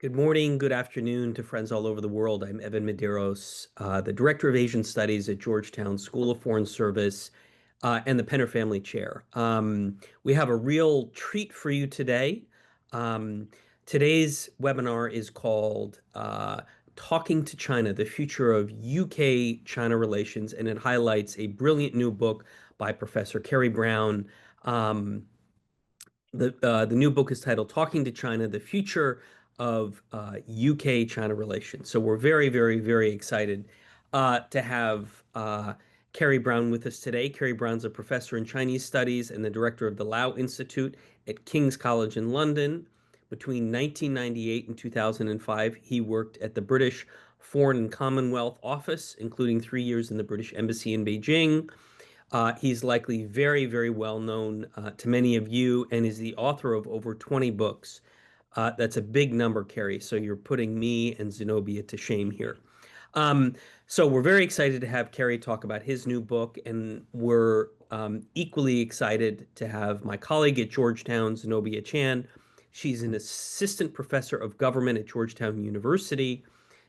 Good morning, good afternoon to friends all over the world. I'm Evan Medeiros, the Director of Asian Studies at Georgetown School of Foreign Service, and the Penner Family Chair. We have a real treat for you today. Um, Today's webinar is called Talking to China, the Future of UK-China Relations, and it highlights a brilliant new book by Professor Kerry Brown. Um, the new book is titled Talking to China, the Future of UK-China Relations. So we're very, very, very excited to have Kerry Brown with us today. Kerry Brown's a professor in Chinese studies and the director of the Lau Institute at King's College in London. Between 1998 and 2005, he worked at the British Foreign and Commonwealth Office, including 3 years in the British Embassy in Beijing. He's likely very, very well known to many of you and is the author of over 20 books. That's a big number, Kerry. So you're putting me and Zenobia to shame here. Um, so we're very excited to have Kerry talk about his new book, and we're equally excited to have my colleague at Georgetown, Zenobia Chan. She's an assistant professor of government at Georgetown University.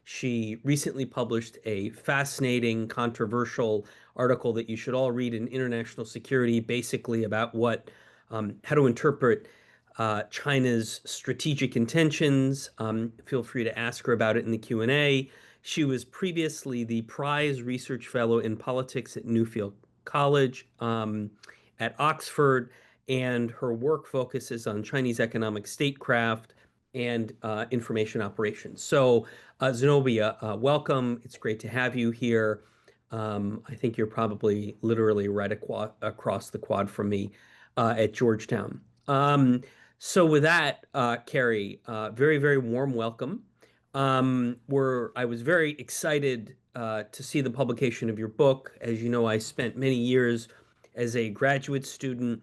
She recently published a fascinating, controversial article that you should all read in International Security, basically about how to interpret China's strategic intentions. Feel free to ask her about it in the Q&A. She was previously the prize research fellow in politics at Newfield College at Oxford, and her work focuses on Chinese economic statecraft and information operations. So, Zenobia, welcome. It's great to have you here. I think you're probably literally right across the quad from me at Georgetown. So with that, Kerry, very, very warm welcome. I was very excited to see the publication of your book. As you know, I spent many years as a graduate student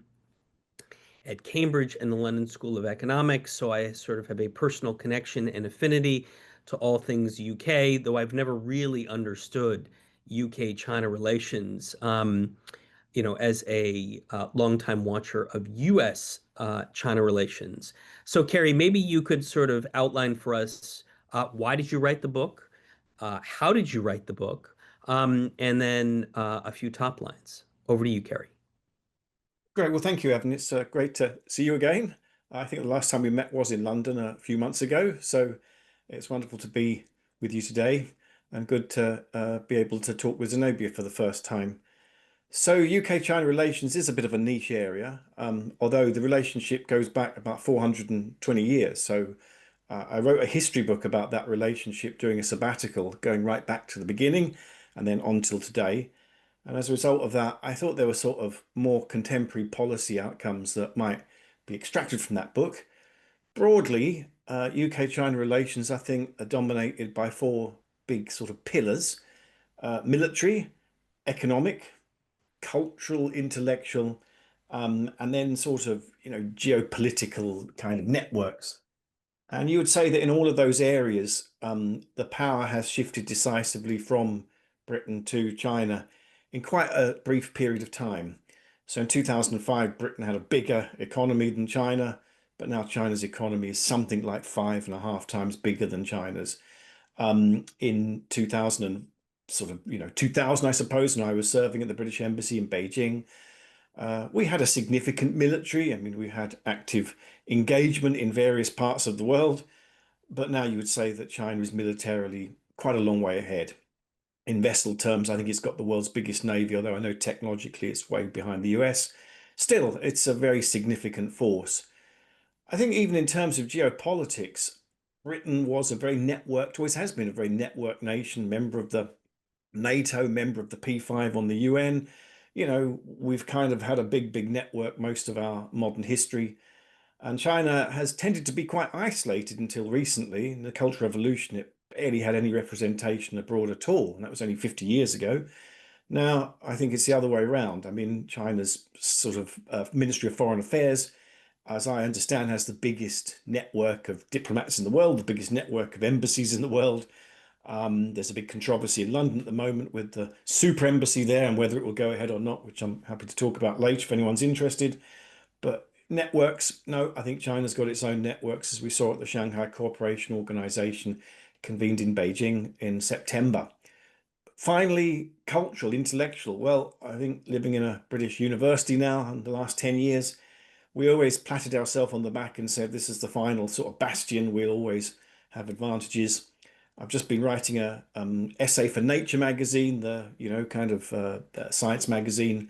at Cambridge and the London School of Economics, so I sort of have a personal connection and affinity to all things UK, though I've never really understood UK-China relations. As a longtime watcher of U.S. China relations. So, Kerry, maybe you could sort of outline for us why did you write the book? How did you write the book? And then a few top lines. Over to you, Kerry. Great. Well, thank you, Evan. It's great to see you again. I think the last time we met was in London a few months ago. So it's wonderful to be with you today and good to be able to talk with Zenobia for the first time. So UK-China relations is a bit of a niche area, although the relationship goes back about 420 years. So I wrote a history book about that relationship during a sabbatical, going right back to the beginning and then on till today. And as a result of that, I thought there were sort of more contemporary policy outcomes that might be extracted from that book. Broadly, UK-China relations, I think, are dominated by four big sort of pillars: military, economic, cultural, intellectual, and then sort of, geopolitical kind of networks. And you would say that in all of those areas, the power has shifted decisively from Britain to China in quite a brief period of time. So in 2005, Britain had a bigger economy than China, but now China's economy is something like 5.5 times bigger than China's. In 2000, 2000, I suppose, and I was serving at the British Embassy in Beijing. We had a significant military. I mean, we had active engagement in various parts of the world, but now you would say that China is militarily quite a long way ahead. In vessel terms, I think it's got the world's biggest navy, although I know technologically it's way behind the US. Still, it's a very significant force. I think even in terms of geopolitics, Britain was a very networked, always has been a very networked nation, member of the NATO, member of the P5 on the UN. We've kind of had a big, big network most of our modern history. And China has tended to be quite isolated until recently. In the Cultural Revolution, it barely had any representation abroad at all. And that was only 50 years ago. Now, I think it's the other way around. I mean, China's sort of Ministry of Foreign Affairs, as I understand, has the biggest network of diplomats in the world, the biggest network of embassies in the world. There's a big controversy in London at the moment with the super embassy there and whether it will go ahead or not, which I'm happy to talk about later if anyone's interested. But Networks, no, I think China's got its own networks, as we saw at the Shanghai Cooperation Organization convened in Beijing in September. Finally, cultural, intellectual. Well, I think living in a British university now in the last 10 years, we always patted ourselves on the back and said this is the final sort of bastion. We'll always have advantages. I've just been writing a essay for Nature magazine, the kind of science magazine.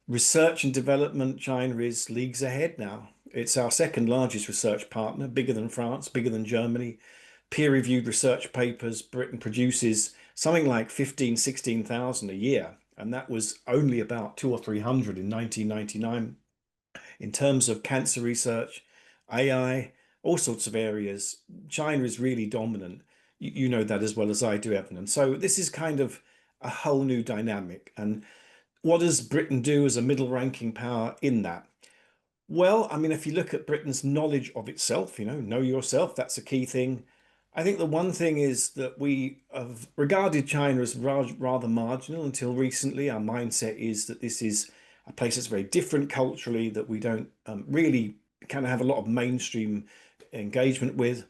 Research and development, China is leagues ahead now. It's our second largest research partner, bigger than France, bigger than Germany. Peer-reviewed research papers, Britain produces something like 15, 16,000 a year. And that was only about two or 300 in 1999. In terms of cancer research, AI, all sorts of areas, China is really dominant. You know that as well as I do, Evan. And so this is kind of a whole new dynamic. And what does Britain do as a middle ranking power in that? Well, I mean, if you look at Britain's knowledge of itself, know yourself, that's a key thing. I think the one thing is that we have regarded China as rather marginal until recently. Our mindset is that this is a place that's very different culturally, that we don't really kind of have a lot of mainstream engagement with.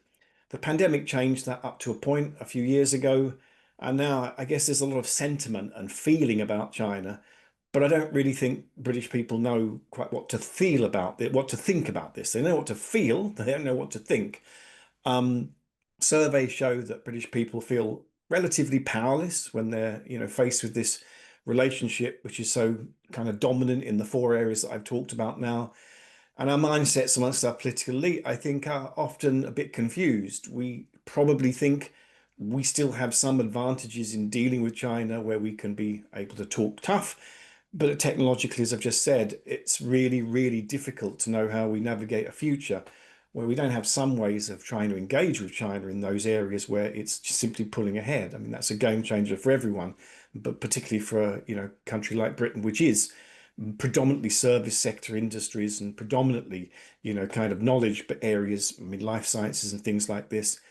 The pandemic changed that up to a point a few years ago. And now I guess there's a lot of sentiment and feeling about China, but I don't really think British people know quite what to feel about it, what to think about this. They know what to feel, they don't know what to think. Um, Surveys show that British people feel relatively powerless when they're, faced with this relationship, which is so kind of dominant in the four areas that I've talked about now. And our mindsets amongst our political elite, I think, are often a bit confused. We probably think we still have some advantages in dealing with China where we can be able to talk tough. But technologically, as I've just said, it's really, really difficult to know how we navigate a future where we don't have some ways of trying to engage with China in those areas where it's just simply pulling ahead. I mean, that's a game changer for everyone, but particularly for a country like Britain, which is predominantly service sector industries and predominantly, kind of knowledge areas, I mean, life sciences and things like this.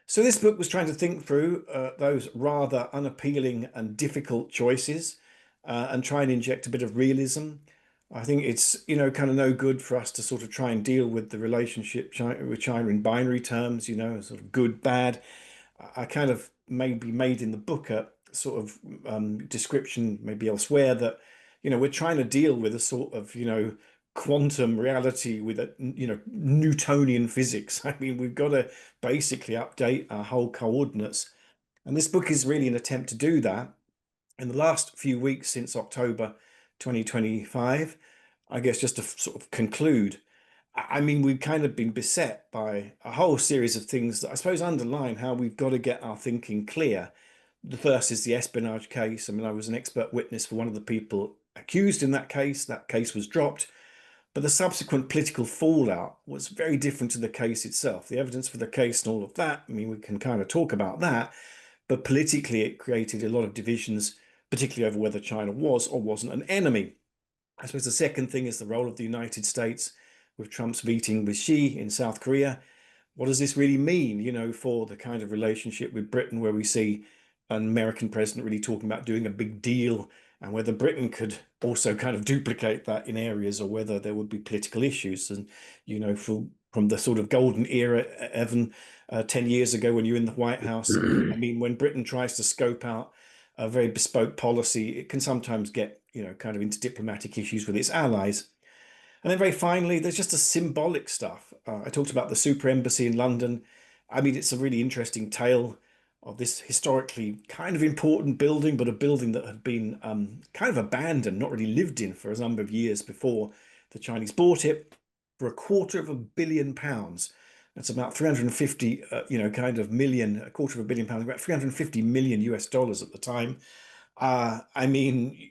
So this book was trying to think through those rather unappealing and difficult choices and try and inject a bit of realism. I think it's, kind of no good for us to sort of try and deal with the relationship with China in binary terms, sort of good, bad. I kind of maybe made in the book a sort of description, maybe elsewhere, that, we're trying to deal with a sort of, quantum reality with a, Newtonian physics. I mean, we've got to basically update our whole coordinates. And this book is really an attempt to do that. In the last few weeks since October 2025, I guess just to sort of conclude, I mean, we've kind of been beset by a whole series of things that I suppose underline how we've got to get our thinking clear. The first is the espionage case. I mean, I was an expert witness for one of the people accused in that case. That case was dropped. But the subsequent political fallout was very different to the case itself. The evidence for the case and all of that, I mean, we can kind of talk about that. But politically, it created a lot of divisions, particularly over whether China was or wasn't an enemy. I suppose the second thing is the role of the United States with Trump's meeting with Xi in South Korea. What does this really mean, for the kind of relationship with Britain where we see an American president really talking about doing a big deal and whether Britain could also kind of duplicate that in areas or whether there would be political issues. And, from the sort of golden era, Evan, 10 years ago when you're in the White House, I mean, when Britain tries to scope out a very bespoke policy, it can sometimes get, kind of into diplomatic issues with its allies. And then very finally, there's just a symbolic stuff. I talked about the super embassy in London. I mean, it's a really interesting tale of this historically kind of important building, but a building that had been kind of abandoned, not really lived in for a number of years before the Chinese bought it for £250 million. That's about 350, kind of million, £250 million, about 350 million US dollars at the time. I mean,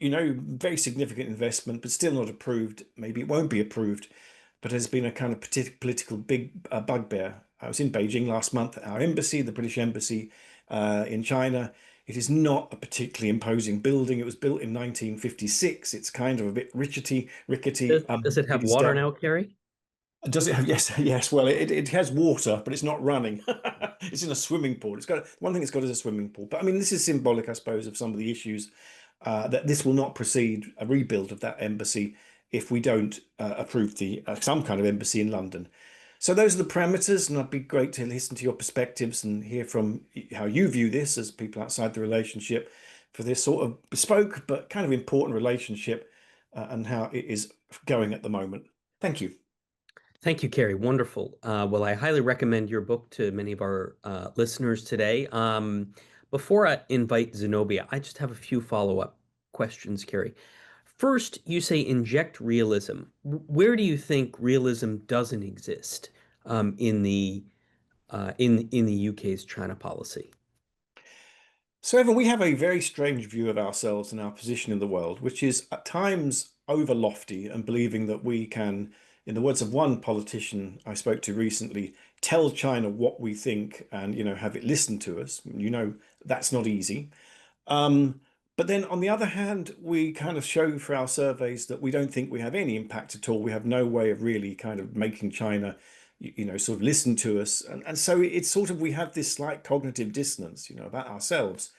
very significant investment, but still not approved. Maybe it won't be approved, but has been a kind of political big bugbear. I was in Beijing last month at our embassy, the British embassy in China. It is not a particularly imposing building. It was built in 1956. It's kind of a bit rickety. Does it have It is water down. now, Kerry? Does it have? Yes, yes. Well, it has water, but it's not running. It's in a swimming pool. It's got one thing it's got is a swimming pool. But I mean, this is symbolic, I suppose, of some of the issues that this will not proceed a rebuild of that embassy if we don't approve the some kind of embassy in London. So those are the parameters, and it'd be great to listen to your perspectives and hear from how you view this as people outside the relationship for this sort of bespoke but kind of important relationship and how it is going at the moment. Thank you. Thank you, Kerry. Wonderful. Well, I highly recommend your book to many of our listeners today. Before I invite Zenobia, I just have a few follow-up questions, Kerry. First, you say inject realism. Where do you think realism doesn't exist in the UK's China policy? So, Evan, we have a very strange view of ourselves and our position in the world, which is at times over lofty and believing that we can, in the words of one politician I spoke to recently, tell China what we think and, have it listen to us. That's not easy. Um, but then on the other hand, we kind of show for our surveys that we don't think we have any impact at all. We have no way of really kind of making China, sort of listen to us. And so it's sort of, we have this slight cognitive dissonance, about ourselves.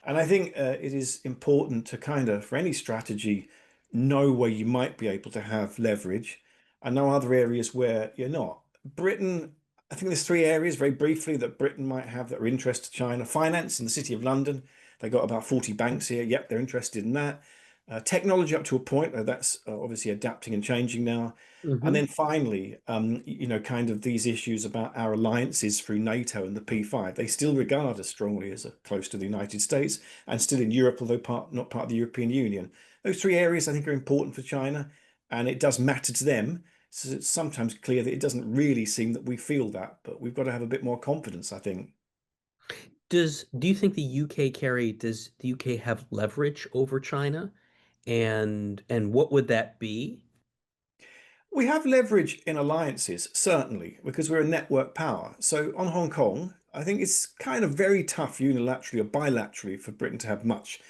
And I think it is important to kind of, for any strategy, know where you might be able to have leverage and know other areas where you're not. Britain, I think there's three areas very briefly that Britain might have that are interest to China. Finance in the City of London. They got about 40 banks here. Yep, they're interested in that. Technology up to a point, though that's obviously adapting and changing now. And Hmm. then finally, kind of these issues about our alliances through NATO and the P5. They still regard us strongly as close to the United States and still in Europe, although not part of the European Union. Those three areas I think are important for China, and it does matter to them. So it's sometimes clear that it doesn't really seem that we feel that, but we've got to have a bit more confidence, I think. Do you think the UK, Kerry, does the UK have leverage over China? And what would that be? We have leverage in alliances, certainly, because we're a network power. So on Hong Kong, I think it's kind of very tough unilaterally or bilaterally for Britain to have much,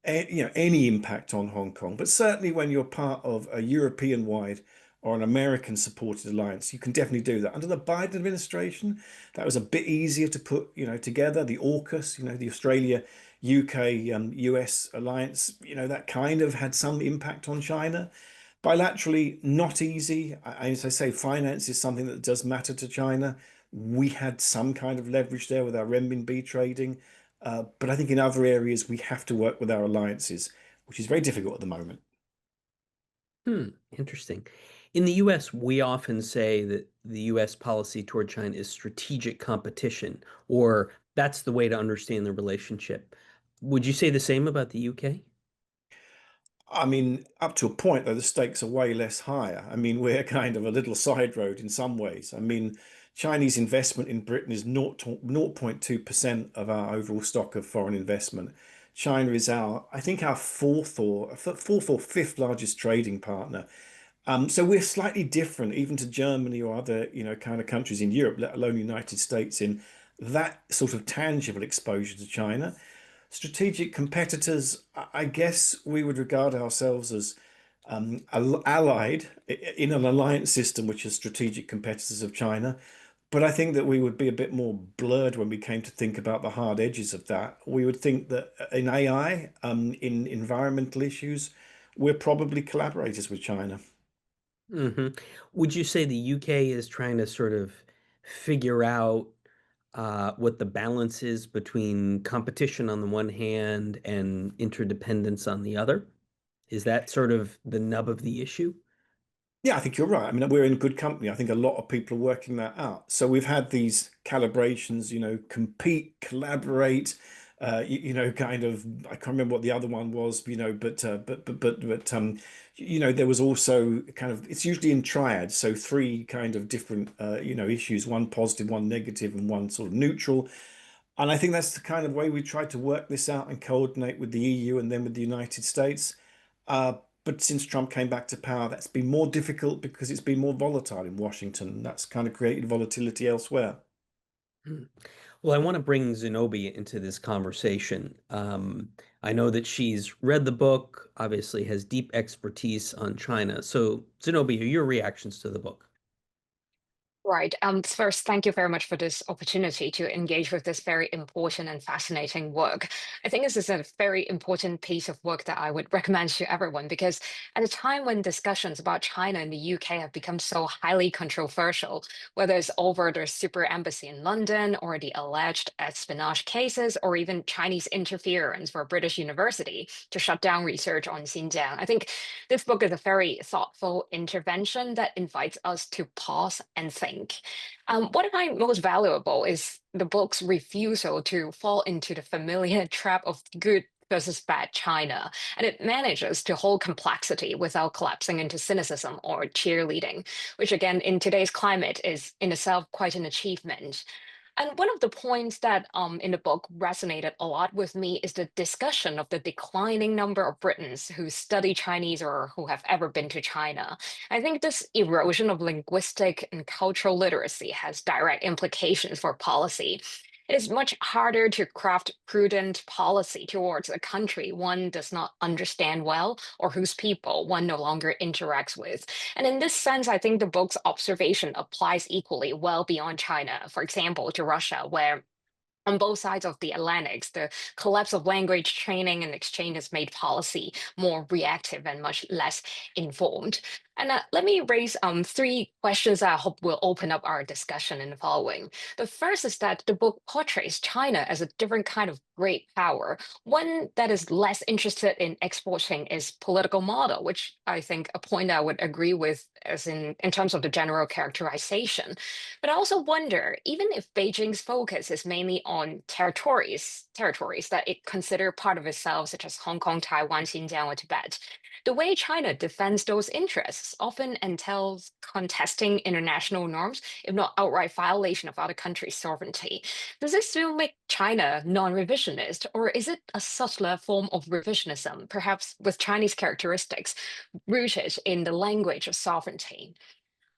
any impact on Hong Kong. But certainly when you're part of a European-wide or an American-supported alliance, you can definitely do that. Under the Biden administration, that was a bit easier to put, together. The AUKUS, the Australia, UK, US alliance, that kind of had some impact on China. Bilaterally, not easy. As I say, finance is something that does matter to China. We had some kind of leverage there with our renminbi trading. But I think in other areas, we have to work with our alliances, which is very difficult at the moment. Interesting. In the US, we often say that the US policy toward China is strategic competition, or that's the way to understand the relationship. Would you say the same about the UK? I mean, up to a point, though, the stakes are way less higher. I mean, we're kind of a little side road in some ways. I mean, Chinese investment in Britain is 0.2% of our overall stock of foreign investment. China is I think, our fourth or fifth largest trading partner. So we're slightly different, even to Germany or other, kind of countries in Europe, let alone the United States, in that sort of tangible exposure to China. Strategic competitors, I guess we would regard ourselves as allied in an alliance system, which is strategic competitors of China. But I think that we would be a bit more blurred when we came to think about the hard edges of that. We would think that in AI, in environmental issues, we're probably collaborators with China. Hmm. Would you say the UK is trying to sort of figure out what the balance is between competition on the one hand and interdependence on the other? Is that sort of the nub of the issue? Yeah, I think you're right. I mean, we're in good company. I think a lot of people are working that out. So we've had these calibrations, compete, collaborate, kind of, I can't remember what the other one was, there was also kind of, it's usually in triads. So three kind of different, issues, one positive, one negative, and one sort of neutral. And I think that's the kind of way we tried to work this out and coordinate with the EU and then with the United States. But since Trump came back to power, that's been more difficult because it's been more volatile in Washington. That's kind of created volatility elsewhere. Hmm. Well, I want to bring Zenobia into this conversation. I know that she's read the book, obviously has deep expertise on China. So, Zenobia, your reactions to the book? Right. First, thank you very much for this opportunity to engage with this very important and fascinating work. I think this is a very important piece of work that I would recommend to everyone because at a time when discussions about China and the UK have become so highly controversial, whether it's over the super embassy in London or the alleged espionage cases or even Chinese interference for a British university to shut down research on Xinjiang, I think this book is a very thoughtful intervention that invites us to pause and think. What I find most valuable is the book's refusal to fall into the familiar trap of good versus bad China, and it manages to hold complexity without collapsing into cynicism or cheerleading, which again, in today's climate, is in itself quite an achievement. And one of the points that in the book resonated a lot with me is the discussion of the declining number of Britons who study Chinese or who have ever been to China. I think this erosion of linguistic and cultural literacy has direct implications for policy. It is much harder to craft prudent policy towards a country one does not understand well or whose people one no longer interacts with. And in this sense, I think the book's observation applies equally well beyond China, for example, to Russia, where on both sides of the Atlantic, the collapse of language training and exchange has made policy more reactive and much less informed. And let me raise three questions that I hope will open up our discussion in the following. The first is that the book portrays China as a different kind of great power, one that is less interested in exporting its political model, which I think a point I would agree with as in terms of the general characterization. But I also wonder, even if Beijing's focus is mainly on territories that it consider part of itself, such as Hong Kong, Taiwan, Xinjiang, or Tibet, the way China defends those interests often entails contesting international norms, if not outright violation of other countries' sovereignty. Does this still make China non-revisionist, or is it a subtler form of revisionism, perhaps with Chinese characteristics rooted in the language of sovereignty?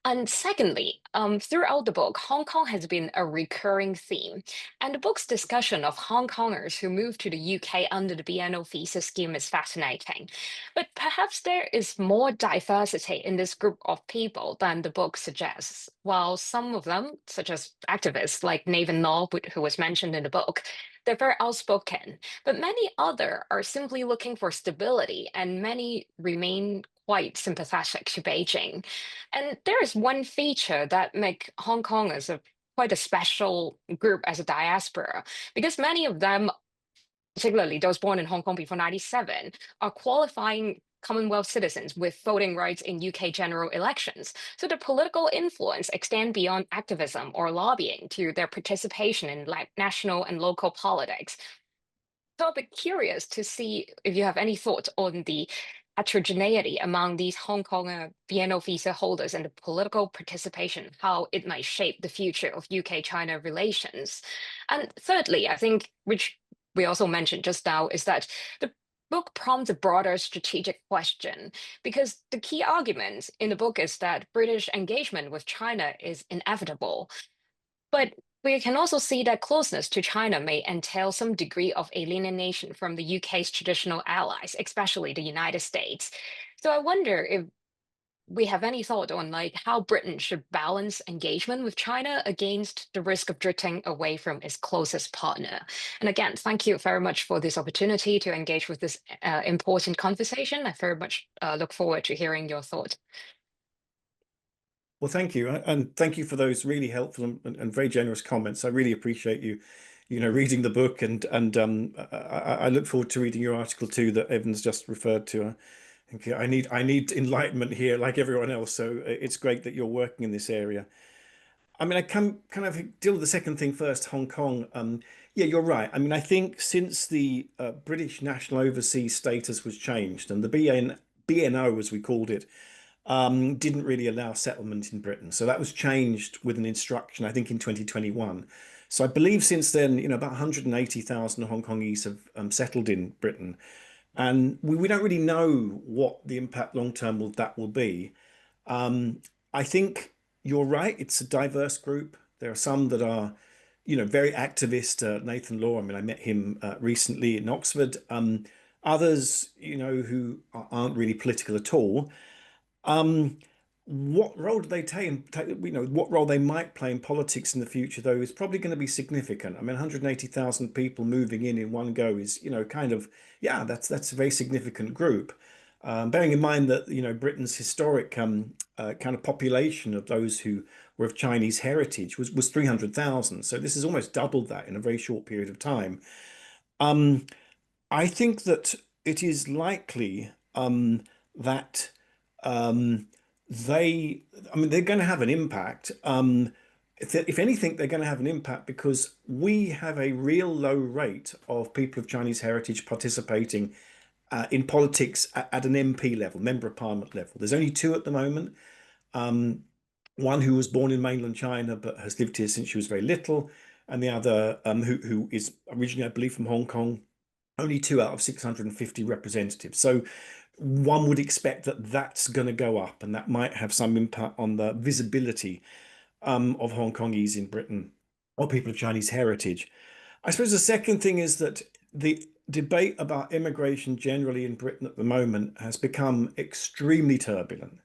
And secondly, throughout the book, Hong Kong has been a recurring theme. And the book's discussion of Hong Kongers who moved to the UK under the BNO visa scheme is fascinating. But perhaps there is more diversity in this group of people than the book suggests. While some of them, such as activists like Nathan Law, who was mentioned in the book, they're very outspoken. But many other are simply looking for stability, and many remain quite sympathetic to Beijing. And there is one feature that make Hong Kong as a quite a special group as a diaspora, because many of them, particularly those born in Hong Kong before 97, are qualifying Commonwealth citizens with voting rights in UK general elections. So the political influence extend beyond activism or lobbying to their participation in national and local politics. So I'll be curious to see if you have any thoughts on the heterogeneity among these Hong Kong BNO visa holders and the political participation, how it might shape the future of UK-China relations. And thirdly, I think, which we also mentioned just now, is that the book prompts a broader strategic question, because the key argument in the book is that British engagement with China is inevitable, but we can also see that closeness to China may entail some degree of alienation from the UK's traditional allies, especially the United States. So I wonder if we have any thought on like how Britain should balance engagement with China against the risk of drifting away from its closest partner. And again, thank you very much for this opportunity to engage with this important conversation. I very much look forward to hearing your thoughts. Well, thank you, and thank you for those really helpful and very generous comments. I really appreciate you reading the book, and I look forward to reading your article too that Evan's just referred to. I need enlightenment here, like everyone else. So it's great that you're working in this area. I mean, I can kind of deal with the second thing first, Hong Kong. Yeah, you're right. I mean, I think since the British National Overseas Status was changed and the BNO, as we called it, didn't really allow settlement in Britain. So that was changed with an instruction, I think, in 2021. So I believe since then, about 180,000 Hong Kongese have settled in Britain. And we don't really know what the impact long term will be. I think you're right. It's a diverse group. There are some that are, very activist. Nathan Law, I mean, I met him recently in Oxford. Others, who aren't really political at all. Um, What role do they what role they might play in politics in the future, though, is probably going to be significant. I mean, 180,000 people moving in one go is, kind of, yeah, that's a very significant group. Bearing in mind that, Britain's historic kind of population of those who were of Chinese heritage was 300,000. So this has almost doubled that in a very short period of time. Um, I think that it is likely that um, they, I mean, they're going to have an impact. If anything, they're going to have an impact because we have a real low rate of people of Chinese heritage participating in politics at an MP level, Member of Parliament level. There's only two at the moment. Um, One who was born in mainland China but has lived here since she was very little, and the other who is originally, I believe, from Hong Kong. Only two out of 650 representatives. So one would expect that that's going to go up, and that might have some impact on the visibility of Hong Kongese in Britain or people of Chinese heritage. I suppose the second thing is that the debate about immigration generally in Britain at the moment has become extremely turbulent.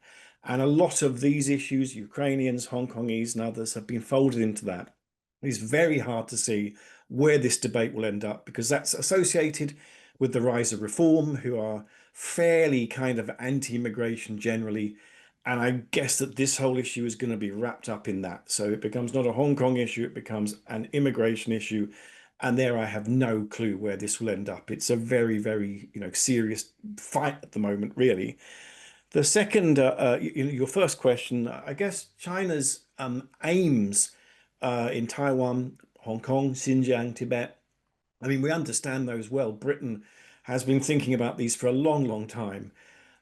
And a lot of these issues, Ukrainians, Hong Kongese, and others, have been folded into that. It's very hard to see where this debate will end up because that's associated with the rise of reform, who are fairly kind of anti-immigration generally. And I guess that this whole issue is going to be wrapped up in that. So it becomes not a Hong Kong issue, it becomes an immigration issue. And there I have no clue where this will end up. It's a very, very, serious fight at the moment, really. The second, your first question, I guess China's aims in Taiwan, Hong Kong, Xinjiang, Tibet. I mean, we understand those well. Britain has been thinking about these for a long, long time.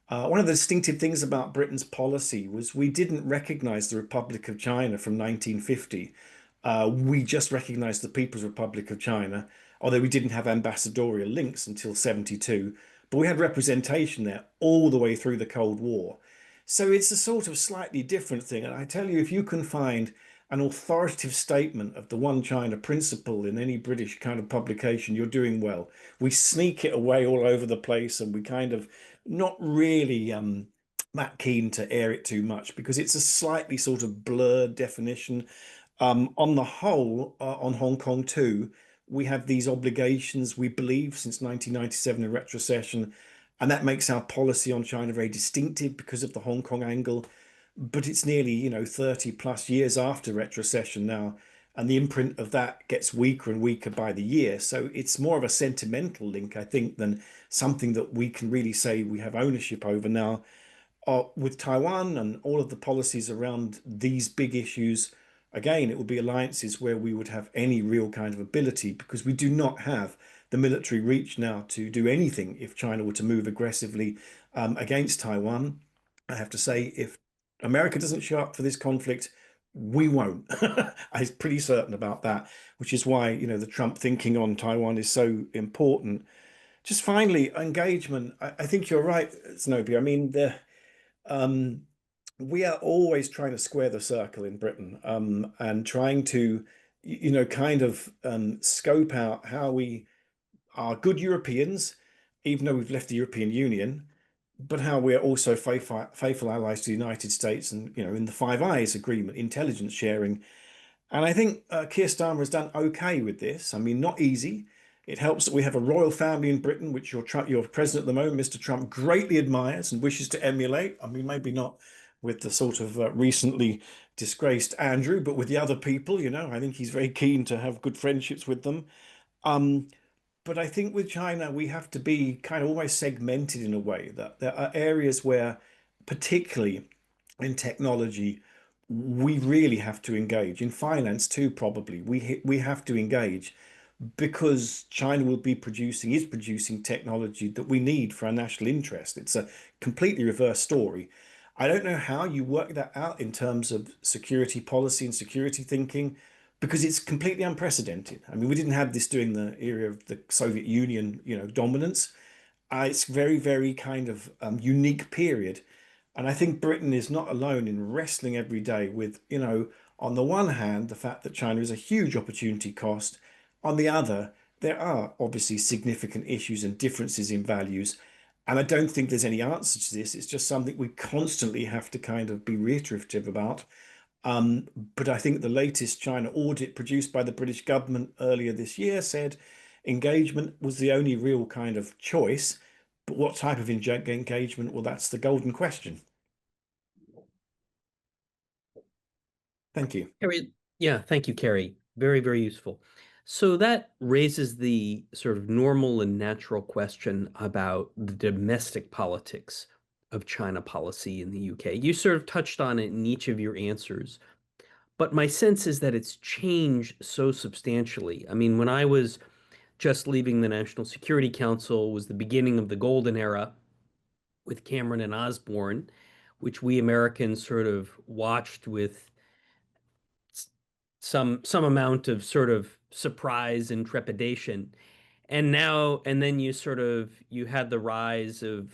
One of the distinctive things about Britain's policy was we didn't recognize the Republic of China from 1950. We just recognized the People's Republic of China, although we didn't have ambassadorial links until 72. But we had representation there all the way through the Cold War. So it's a sort of slightly different thing. And I tell you, if you can find an authoritative statement of the One China principle in any British kind of publication, you're doing well. We sneak it away all over the place and we kind of not really that keen to air it too much because it's a slightly sort of blurred definition. On the whole, on Hong Kong too, we have these obligations, we believe, since 1997 in retrocession, and that makes our policy on China very distinctive because of the Hong Kong angle. But it's nearly, 30 plus years after retrocession now, and the imprint of that gets weaker and weaker by the year. So it's more of a sentimental link, I think, than something that we can really say we have ownership over now. With Taiwan and all of the policies around these big issues, again, it would be alliances where we would have any real kind of ability because we do not have the military reach now to do anything if China were to move aggressively against Taiwan. I have to say, if America doesn't show up for this conflict, we won't. I'm pretty certain about that, which is why, the Trump thinking on Taiwan is so important. Just finally, engagement. I think you're right, Zenobia. I mean, um, we are always trying to square the circle in Britain, and trying to, kind of scope out how we are good Europeans, even though we've left the European Union, but how we are also faithful allies to the United States and, in the Five Eyes agreement, intelligence sharing. And I think Keir Starmer has done okay with this. I mean, not easy. It helps that we have a royal family in Britain, which your president at the moment, Mr. Trump, greatly admires and wishes to emulate. I mean, maybe not with the sort of recently disgraced Andrew, but with the other people, I think he's very keen to have good friendships with them. Um, but I think with China, we have to be kind of almost segmented in a way that there are areas where, particularly in technology, we really have to engage. In finance too, probably. We have to engage because China is producing technology that we need for our national interest. It's a completely reverse story. I don't know how you work that out in terms of security policy and security thinking, because it's completely unprecedented. I mean, we didn't have this during the era of the Soviet Union, dominance. It's very, very kind of unique period. And I think Britain is not alone in wrestling every day with, on the one hand, the fact that China is a huge opportunity cost. On the other, there are obviously significant issues and differences in values. And I don't think there's any answer to this. It's just something we constantly have to kind of be reiterative about. But I think the latest China audit produced by the British government earlier this year said engagement was the only real kind of choice. But what type of engagement? Well, that's the golden question. Thank you. Kerry, yeah, thank you, Kerry. Very, very useful. So that raises the sort of normal and natural question about the domestic politics of China policy in the UK. You sort of touched on it in each of your answers, but my sense is that it's changed so substantially. I mean, when I was just leaving the National Security Council was the beginning of the golden era with Cameron and Osborne, which we Americans sort of watched with some amount of sort of surprise and trepidation. And now, and then you had the rise of,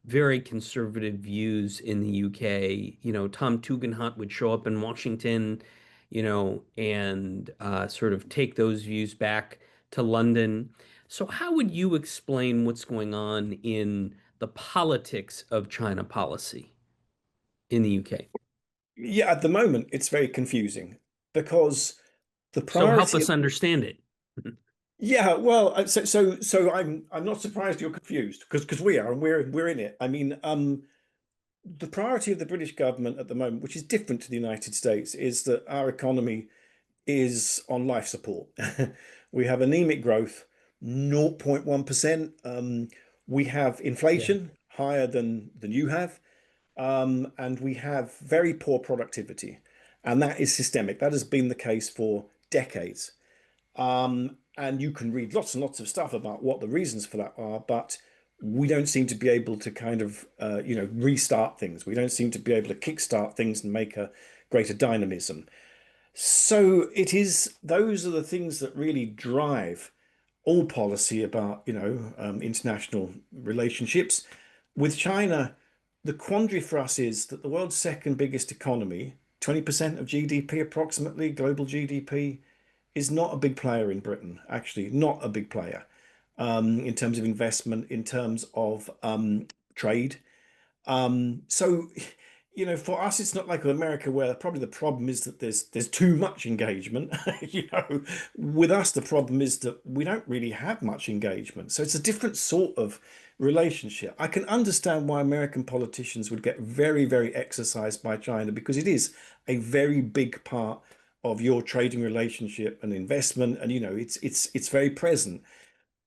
very conservative views in the UK. Tom Tugendhat would show up in Washington, and sort of take those views back to London. So how would you explain what's going on in the politics of China policy in the UK? Yeah, at the moment, it's very confusing because the So help priority. us understand it. Yeah, well, so I'm not surprised you're confused because we are and we're in it. I mean, the priority of the British government at the moment, which is different to the United States, is that our economy is on life support. We have anemic growth, 0.1%. We have Yeah. inflation higher than you have, and we have very poor productivity, and that is systemic. That has been the case for decades. And you can read lots and lots of stuff about what the reasons for that are, but we don't seem to be able to kind of, restart things. We don't seem to be able to kickstart things and make a greater dynamism. So those are the things that really drive all policy about, international relationships. With China, the quandary for us is that the world's second biggest economy, 20% of GDP approximately, global GDP, is not a big player in Britain, actually, not a big player in terms of investment, in terms of trade. So, for us, it's not like America where probably the problem is that there's too much engagement. With us, the problem is that we don't really have much engagement. So it's a different sort of relationship. I can understand why American politicians would get very, very exercised by China because it is a very big part of your trading relationship and investment, and it's very present.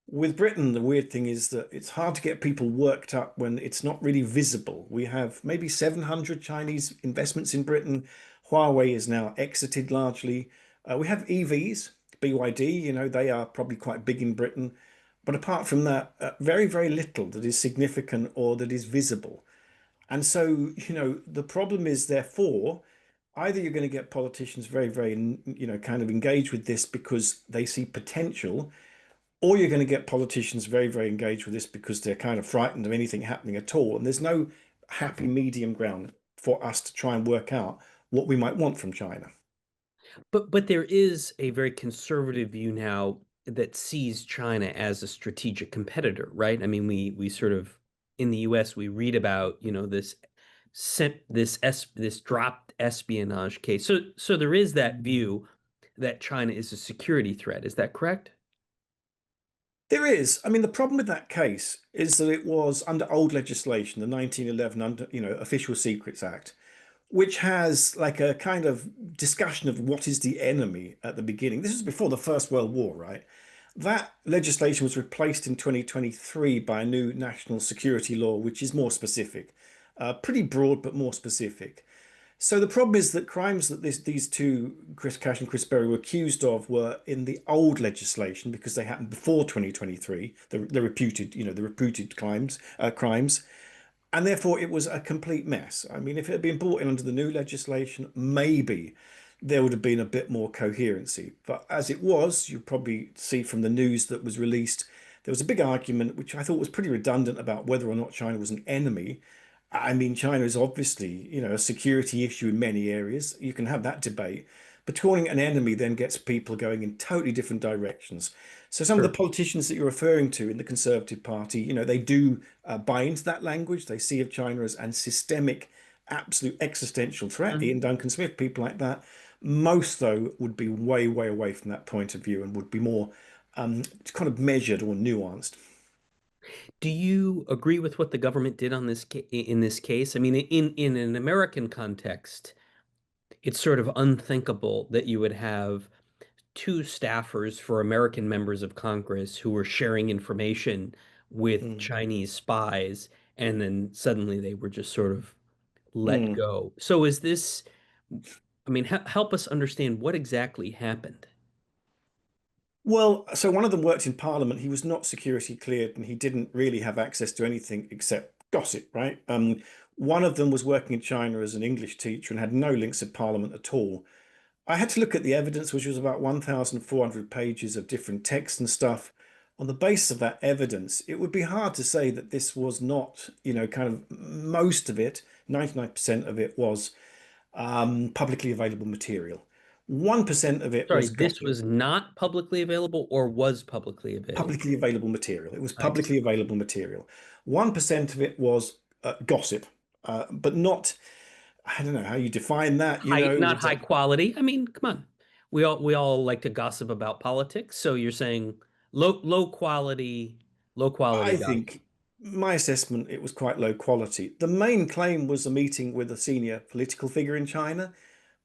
With Britain, the weird thing is that it's hard to get people worked up when it's not really visible. We have maybe 700 Chinese investments in Britain. Huawei is now exited largely. We have EVs, BYD, they are probably quite big in Britain. But apart from that, very, very little that is significant or that is visible. And so, the problem is therefore, either you're going to get politicians very, very, kind of engaged with this because they see potential, or you're going to get politicians very, very engaged with this because they're kind of frightened of anything happening at all. And there's no happy medium ground for us to try and work out what we might want from China. But there is a very conservative view now that sees China as a strategic competitor, right? I mean, we sort of in the US we read about, this dropped espionage case. So there is that view that China is a security threat. Is that correct? There is. I mean, the problem with that case is that it was under old legislation, the 1911 Official Secrets Act, which has like a kind of discussion of what is the enemy at the beginning. This was before the First World War, right? That legislation was replaced in 2023 by a new national security law, which is more specific, pretty broad, but more specific. So the problem is that crimes that these two, Chris Cash and Chris Berry, were accused of were in the old legislation because they happened before 2023, the reputed crimes, and therefore it was a complete mess. I mean, if it had been brought in under the new legislation, maybe there would have been a bit more coherency. But as it was, you probably see from the news that was released, there was a big argument, which I thought was pretty redundant, about whether or not China was an enemy. I mean, China is obviously, a security issue in many areas. You can have that debate. but calling it an enemy then gets people going in totally different directions. So some of the Sure. politicians that you're referring to in the Conservative Party, they do buy into that language. They see of China as an systemic, absolute existential threat. Mhm. Ian Duncan Smith, people like that. Most, though, would be way, way away from that point of view and would be more kind of measured or nuanced. Do you agree with what the government did on in this case? I mean, in an American context, it's sort of unthinkable that you would have two staffers for American members of Congress who were sharing information with Mm. Chinese spies, and then suddenly they were just sort of let Mm. go. So is this, I mean, help us understand what exactly happened. Well, so one of them worked in Parliament. He was not security cleared and he didn't really have access to anything except gossip, right? One of them was working in China as an English teacher and had no links to Parliament at all. I had to look at the evidence, which was about 1,400 pages of different texts and stuff. On the basis of that evidence, it would be hard to say that this was not, kind of most of it, 99% of it was publicly available material. 1% of it Sorry, was this gossip. was not publicly available or was publicly available? Publicly available material. It was I publicly see. available material. 1% of it was gossip, but not, I don't know how you define that, Not was high that, quality. I mean, come on. We all like to gossip about politics. So you're saying low quality I gossip. think my assessment, it was quite low quality. The main claim was a meeting with a senior political figure in China,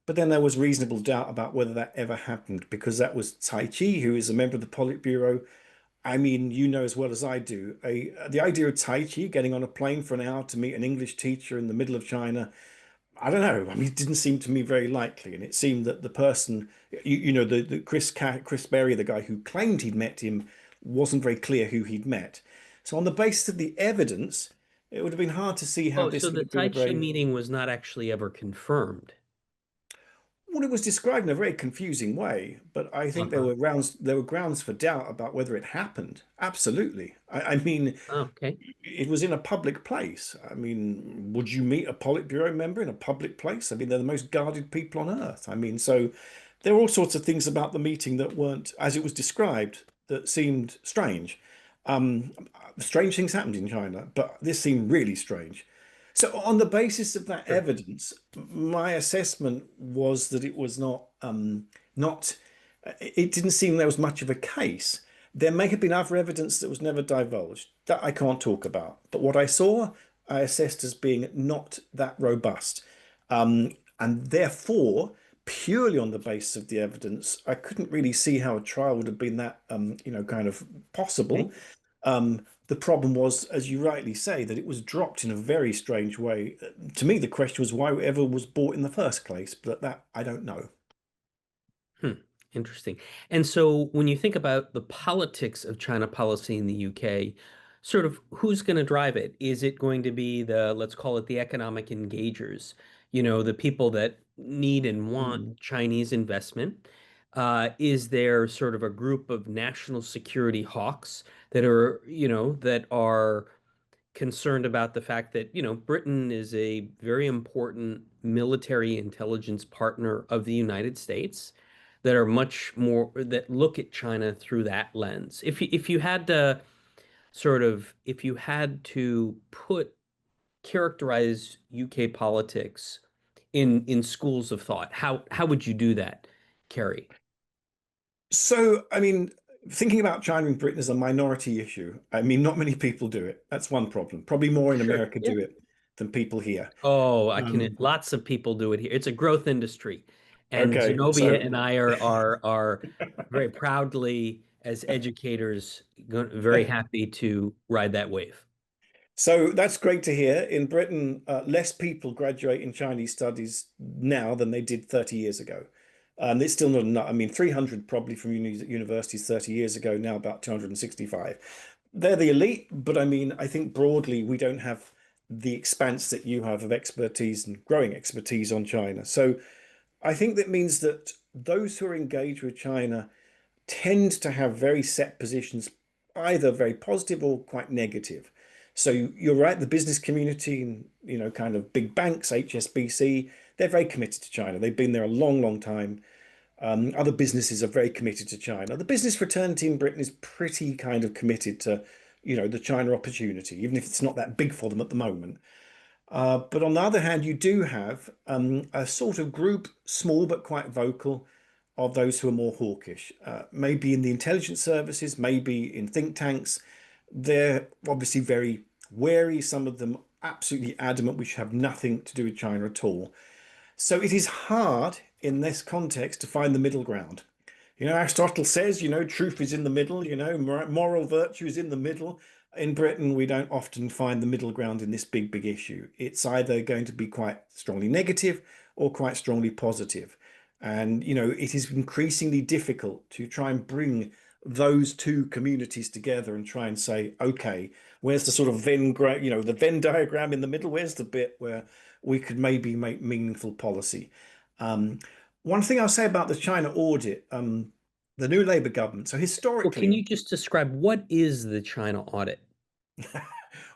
but then there was reasonable doubt about whether that ever happened because that was Tai Chi, who is a member of the Politburo. I mean, you know as well as I do, the idea of Tai Chi getting on a plane for an hour to meet an English teacher in the middle of China, I don't know. I mean, it didn't seem to me very likely, and it seemed that the person, the Chris Berry, the guy who claimed he'd met him, wasn't very clear who he'd met. So, on the basis of the evidence, it would have been hard to see how Oh, so this would the have been a Tai Chi very meeting was not actually ever confirmed. well, it was described in a very confusing way, but I think Uh-huh. there were grounds for doubt about whether it happened. Absolutely. I mean, Okay. it was in a public place. I mean, would you meet a Politburo member in a public place? I mean, they're the most guarded people on earth. I mean, so there were all sorts of things about the meeting that weren't, as it was described, that seemed strange. Um, Strange things happened in China, but this seemed really strange. So, on the basis of that Sure. evidence, my assessment was that it was not. It didn't seem there was much of a case. There may have been other evidence that was never divulged that I can't talk about. But what I saw, I assessed as being not that robust. And therefore, purely on the basis of the evidence, I couldn't really see how a trial would have been that, kind of Okay. possible. The problem was, as you rightly say, that it was dropped in a very strange way. To me, the question was why it ever was bought in the first place, but that I don't know. Hmm. Interesting. And so when you think about the politics of China policy in the UK, sort of who's going to drive it? Is it going to be let's call it the economic engagers, the people that need and want Mm. Chinese investment? Is there sort of a group of national security hawks that are concerned about the fact that, Britain is a very important military intelligence partner of the United States that are much more that look at China through that lens. If you had to if you had to characterize UK politics in schools of thought, how would you do that, Kerry? So, I mean, thinking about China and Britain as a minority issue, I mean, not many people do it. That's one problem. Probably more in Sure. America Yeah. do it than people here. Oh, Um, lots of people do it here. It's a growth industry. And okay, Zenobia so and I are very proudly, as educators, very happy to ride that wave. so that's great to hear. In Britain, less people graduate in Chinese studies now than they did 30 years ago. It's still not enough. I mean, 300 probably from universities 30 years ago, now about 265. They're the elite, but I mean, I think broadly we don't have the expanse that you have of expertise and growing expertise on China. So I think that means that those who are engaged with China tend to have very set positions, either very positive or quite negative. So you're right, the business community and kind of big banks, HSBC, they're very committed to China. They've been there a long, long time. Other businesses are very committed to China. The business fraternity in Britain is pretty kind of committed to, the China opportunity, even if it's not that big for them at the moment. But on the other hand, you do have a sort of group, small but quite vocal, of those who are more hawkish. Maybe in the intelligence services, maybe in think tanks. They're obviously very wary. Some of them absolutely adamant we should have nothing to do with China at all. So it is hard in this context to find the middle ground. Aristotle says, truth is in the middle, moral virtue is in the middle. In Britain, we don't often find the middle ground in this big, big issue. It's either going to be quite strongly negative or quite strongly positive. And, it is increasingly difficult to try and bring those two communities together and try and say, okay, where's the sort of the Venn diagram in the middle? Where's the bit where we could maybe make meaningful policy? One thing I'll say about the China audit, the new Labour government. So Well, can historically, you just describe what is the China audit?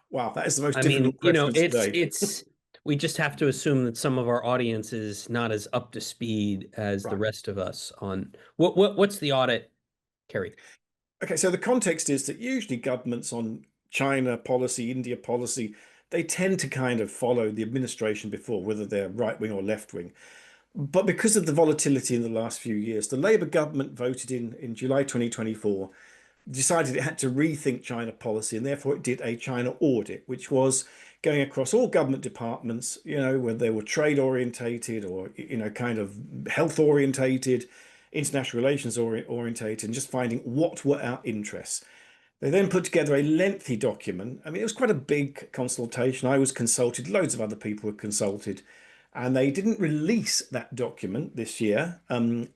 wow, that is the most I mean, difficult question it's today. it's we just have to assume that some of our audience is not as up to speed as the Right. rest of us on what's the audit, Kerry? Okay, so the context is that usually governments on China policy, India policy, they tend to kind of follow the administration before, whether they're right wing or left wing. But because of the volatility in the last few years, the Labour government voted in July 2024, decided it had to rethink China policy, and therefore it did a China audit, which was going across all government departments, whether they were trade orientated or, kind of health orientated, international relations orientated, and just finding what were our interests. They then put together a lengthy document. I mean, it was quite a big consultation. I was consulted, loads of other people were consulted, and they didn't release that document this year.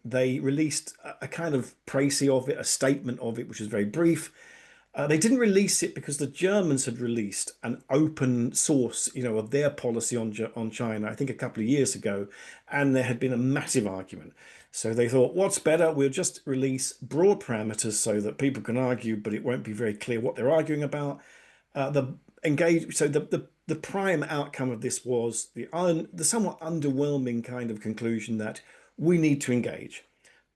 They released a kind of précis of it, a statement of it, which was very brief. They didn't release it because the Germans had released an open source, of their policy on China, I think a couple of years ago, and there had been a massive argument. So they thought, what's better? We'll just release broad parameters so that people can argue, but it won't be very clear what they're arguing about. The prime outcome of this was the somewhat underwhelming kind of conclusion that we need to engage.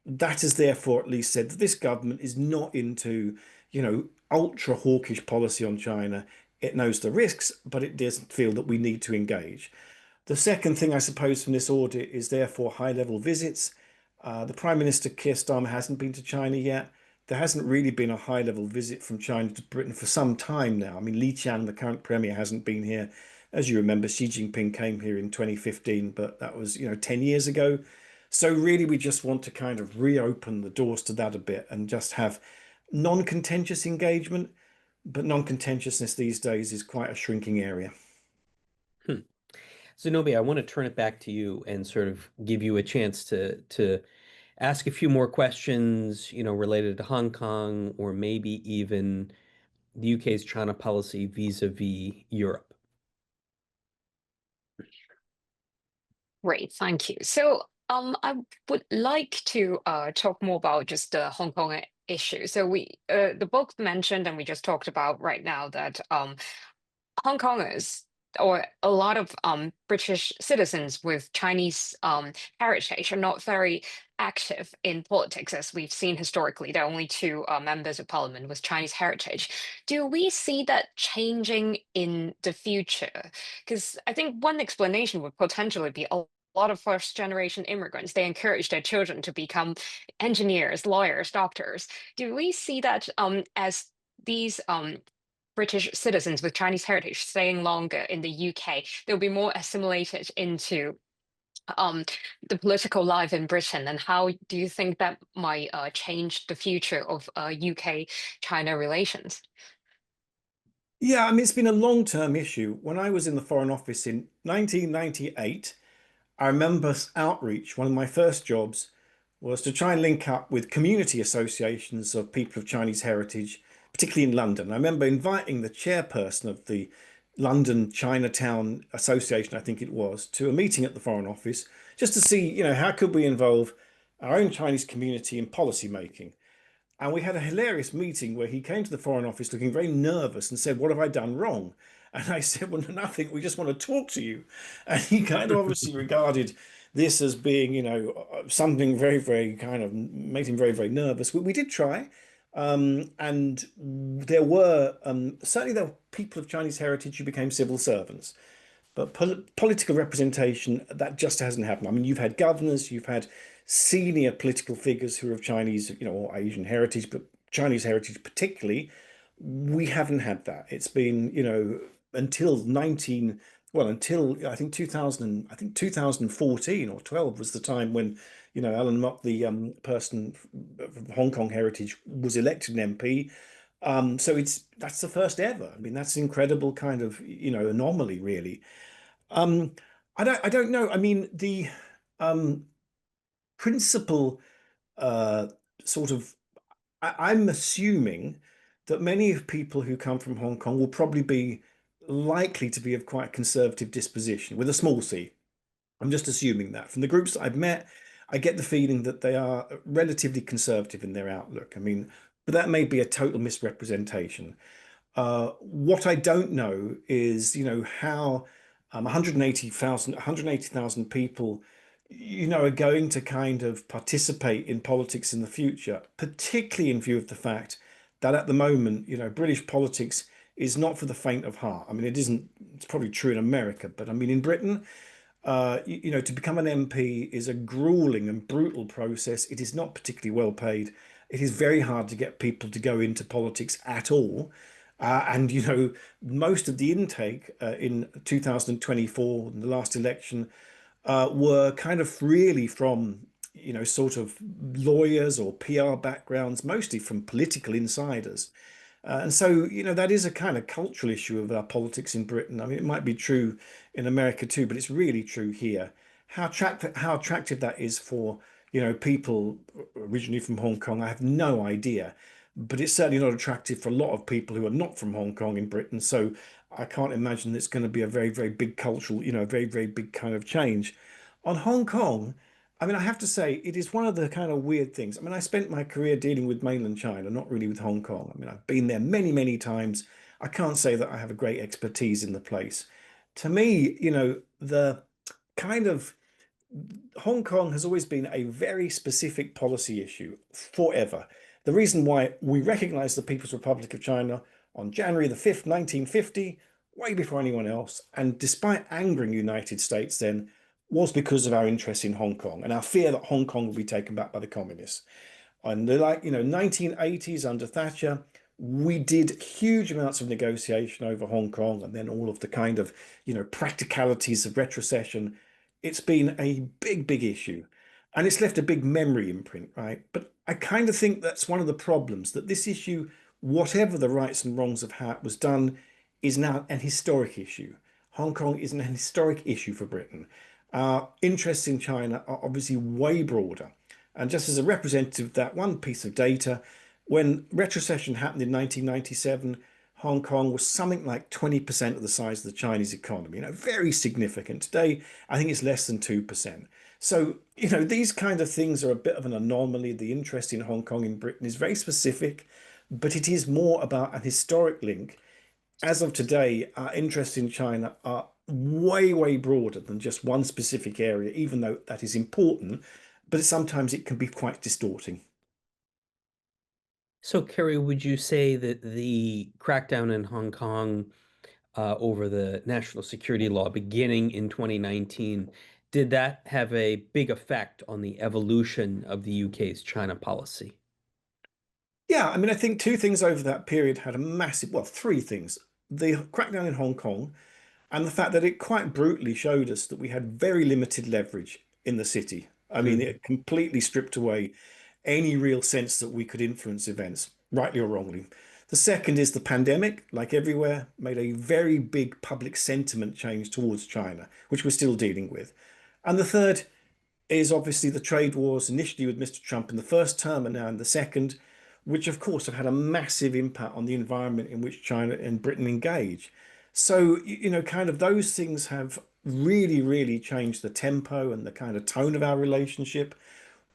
That has therefore at least said that this government is not into, ultra hawkish policy on China. It knows the risks, but it doesn't feel that we need to engage. The second thing, I suppose, from this audit is therefore high-level visits. The Prime Minister Keir Starmer hasn't been to China yet. There hasn't really been a high-level visit from China to Britain for some time now. I mean, Li Qiang, the current premier, hasn't been here. As you remember, Xi Jinping came here in 2015, but that was, 10 years ago. So really, we just want to kind of reopen the doors to that a bit and just have non-contentious engagement. But non-contentiousness these days is quite a shrinking area. Hmm. Zenobia, I want to turn it back to you and sort of give you a chance to ask a few more questions, related to Hong Kong or maybe even the UK's China policy vis-a-vis Europe. Great, thank you. So I would like to talk more about just the Hong Kong issue. So the book mentioned, and we just talked about right now that Hong Kongers or a lot of British citizens with Chinese heritage are not very active in politics, as we've seen historically. There are only two members of parliament with Chinese heritage. Do we see that changing in the future? Because I think one explanation would potentially be a lot of first generation immigrants, they encourage their children to become engineers, lawyers, doctors. Do we see that as these British citizens with Chinese heritage staying longer in the UK, they'll be more assimilated into the political life in Britain? And how do you think that might change the future of UK-China relations? Yeah, I mean, it's been a long-term issue. When I was in the Foreign Office in 1998, I remember outreach. One of my first jobs was to try and link up with community associations of people of Chinese heritage, particularly in London. I remember inviting the chairperson of the London Chinatown Association, I think it was, to a meeting at the Foreign Office just to see, how could we involve our own Chinese community in policy making. And we had a hilarious meeting where he came to the Foreign Office looking very nervous and said, "What have I done wrong?" And I said, "Well, nothing. We just want to talk to you." And he kind of obviously regarded this as being, something very, very kind of made him very, very nervous. We did try. And there were certainly there were people of Chinese heritage who became civil servants. But political representation, that just hasn't happened. I mean, you've had governors, you've had senior political figures who are of Chinese, or Asian heritage, but Chinese heritage particularly. We haven't had that. It's been, until 19, well, until I think 2000, I think 2014 or 12 was the time when, Alan Mok, the person from Hong Kong heritage, was elected an MP. So that's the first ever. I mean, that's an incredible kind of, anomaly, really. Um, I don't know. I mean, the um, principal uh, sort of I'm assuming that many of people who come from Hong Kong will probably be likely to be of quite a conservative disposition with a small c. I'm just assuming that from the groups that I've met, I get the feeling that they are relatively conservative in their outlook. I mean, but that may be a total misrepresentation. What I don't know is, how 180,000 people, are going to kind of participate in politics in the future, particularly in view of the fact that at the moment, British politics is not for the faint of heart. I mean, it isn't, it's probably true in America, but I mean, in Britain, to become an MP is a grueling and brutal process. It is not particularly well paid. It is very hard to get people to go into politics at all. And most of the intake in 2024, the last election, were kind of really from, sort of lawyers or PR backgrounds, mostly from political insiders. And so, that is a kind of cultural issue of our politics in Britain. I mean, it might be true in America too, but it's really true here. How attractive that is for, people originally from Hong Kong, I have no idea. But it's certainly not attractive for a lot of people who are not from Hong Kong in Britain. So I can't imagine it's going to be a very, very big cultural, very, very big kind of change. On Hong Kong, I mean, I have to say, it is one of the kind of weird things. I mean, I spent my career dealing with mainland China, not really with Hong Kong. I mean, I've been there many, many times. I can't say that I have a great expertise in the place. To me, the kind of Hong Kong has always been a very specific policy issue forever. The reason why we recognize the People's Republic of China on January the 5th, 1950, way before anyone else, and despite angering the United States then, was because of our interest in Hong Kong and our fear that Hong Kong would be taken back by the communists. And the 1980s under Thatcher, we did huge amounts of negotiation over Hong Kong and then all of the kind of, practicalities of retrocession. It's been a big, big issue. And it's left a big memory imprint, right? But I kind of think that's one of the problems, that this issue, whatever the rights and wrongs of how it was done, is now an historic issue. Hong Kong is an historic issue for Britain. Our interests in China are obviously way broader. And just as a representative of that one piece of data, when retrocession happened in 1997, Hong Kong was something like 20% of the size of the Chinese economy, very significant. Today, I think it's less than 2%. So, these kind of things are a bit of an anomaly. The interest in Hong Kong in Britain is very specific, but it is more about an historic link. As of today, our interests in China are way, way broader than just one specific area, even though that is important, but sometimes it can be quite distorting. So, Kerry, would you say that the crackdown in Hong Kong over the national security law beginning in 2019, did that have a big effect on the evolution of the UK's China policy? Yeah, I mean, I think two things over that period had a massive, well, three things. The crackdown in Hong Kong and the fact that it quite brutally showed us that we had very limited leverage in the city. I mean, Mm. it completely stripped away any real sense that we could influence events, rightly or wrongly. The second is the pandemic, like everywhere, made a very big public sentiment change towards China, which we're still dealing with. And the third is obviously the trade wars, initially with Mr. Trump in the first term and now in the second, which of course have had a massive impact on the environment in which China and Britain engage. So, kind of those things have really, really changed the tempo and the kind of tone of our relationship.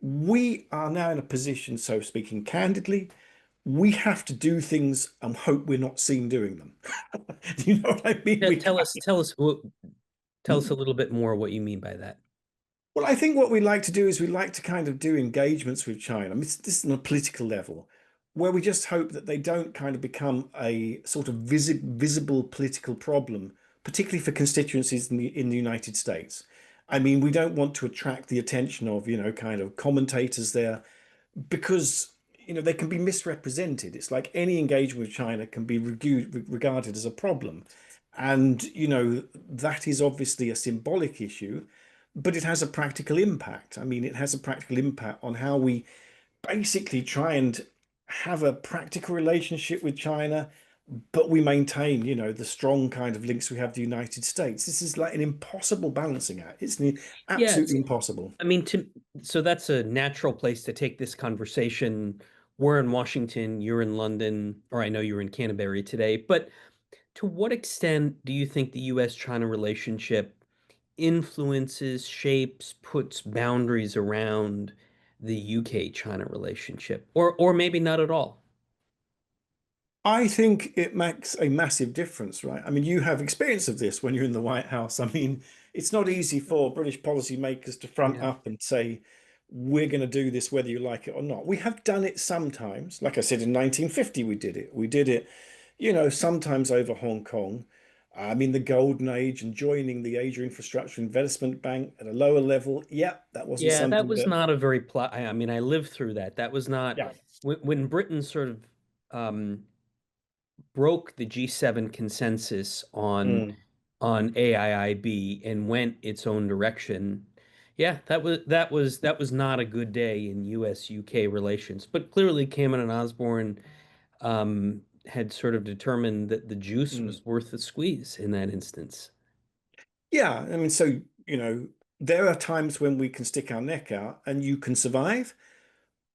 We are now in a position, so speaking candidly, we have to do things and hope we're not seen doing them. Do you know what I mean? Yeah, We tell us, tell us, tell us a have. little bit more what you mean by that. Well, I think what we like to do is we like to kind of do engagements with China. I mean, this is on a political level, where we just hope that they don't kind of become a sort of visible political problem, particularly for constituencies in the United States. I mean, we don't want to attract the attention of, kind of commentators there because, they can be misrepresented. It's like any engagement with China can be regarded as a problem. And, that is obviously a symbolic issue, but it has a practical impact. I mean, it has a practical impact on how we basically try and have a practical relationship with China, but we maintain, the strong kind of links we have to the United States. This is like an impossible balancing act. It's Yes. absolutely impossible. I mean, so that's a natural place to take this conversation. We're in Washington, you're in London, or I know you're in Canterbury today, but to what extent do you think the U.S.-China relationship influences, shapes, puts boundaries around the UK-China relationship? Or maybe not at all. I think it makes a massive difference, right? I mean, you have experience of this when you're in the White House. I mean, it's not easy for British policymakers to front Yeah. up and say, we're going to do this whether you like it or not. We have done it sometimes. Like I said, in 1950, we did it. We did it, sometimes over Hong Kong. I mean, the golden age and joining the Asia Infrastructure Investment Bank at a lower level. Yeah, that wasn't Yeah, that something was that, not a very I mean, I lived through that. That was not yeah. when Britain sort of broke the G7 consensus Mm. on AIIB and went its own direction. Yeah, that was not a good day in US UK relations. But clearly Cameron and Osborne had sort of determined that the juice Mm. was worth the squeeze in that instance. Yeah, I mean, so, there are times when we can stick our neck out and you can survive.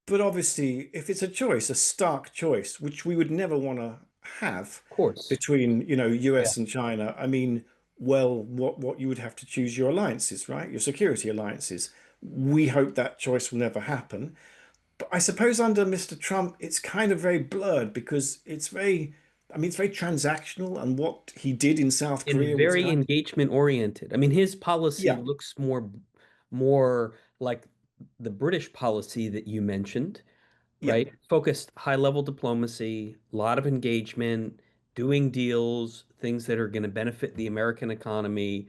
But obviously, if it's a choice, a stark choice, which we would never want to have Of course. between, Yeah. US and China, I mean, well, what you would have to choose your alliances, right? Your security alliances. We hope that choice will never happen. But I suppose under Mr. Trump, it's kind of very blurred because I mean, it's very transactional, and what he did in South And Korea was very kind of, engagement oriented. I mean, his policy yeah, looks more like the British policy that you mentioned, yeah. right? Focused high level diplomacy, a lot of engagement, doing deals, things that are going to benefit the American economy.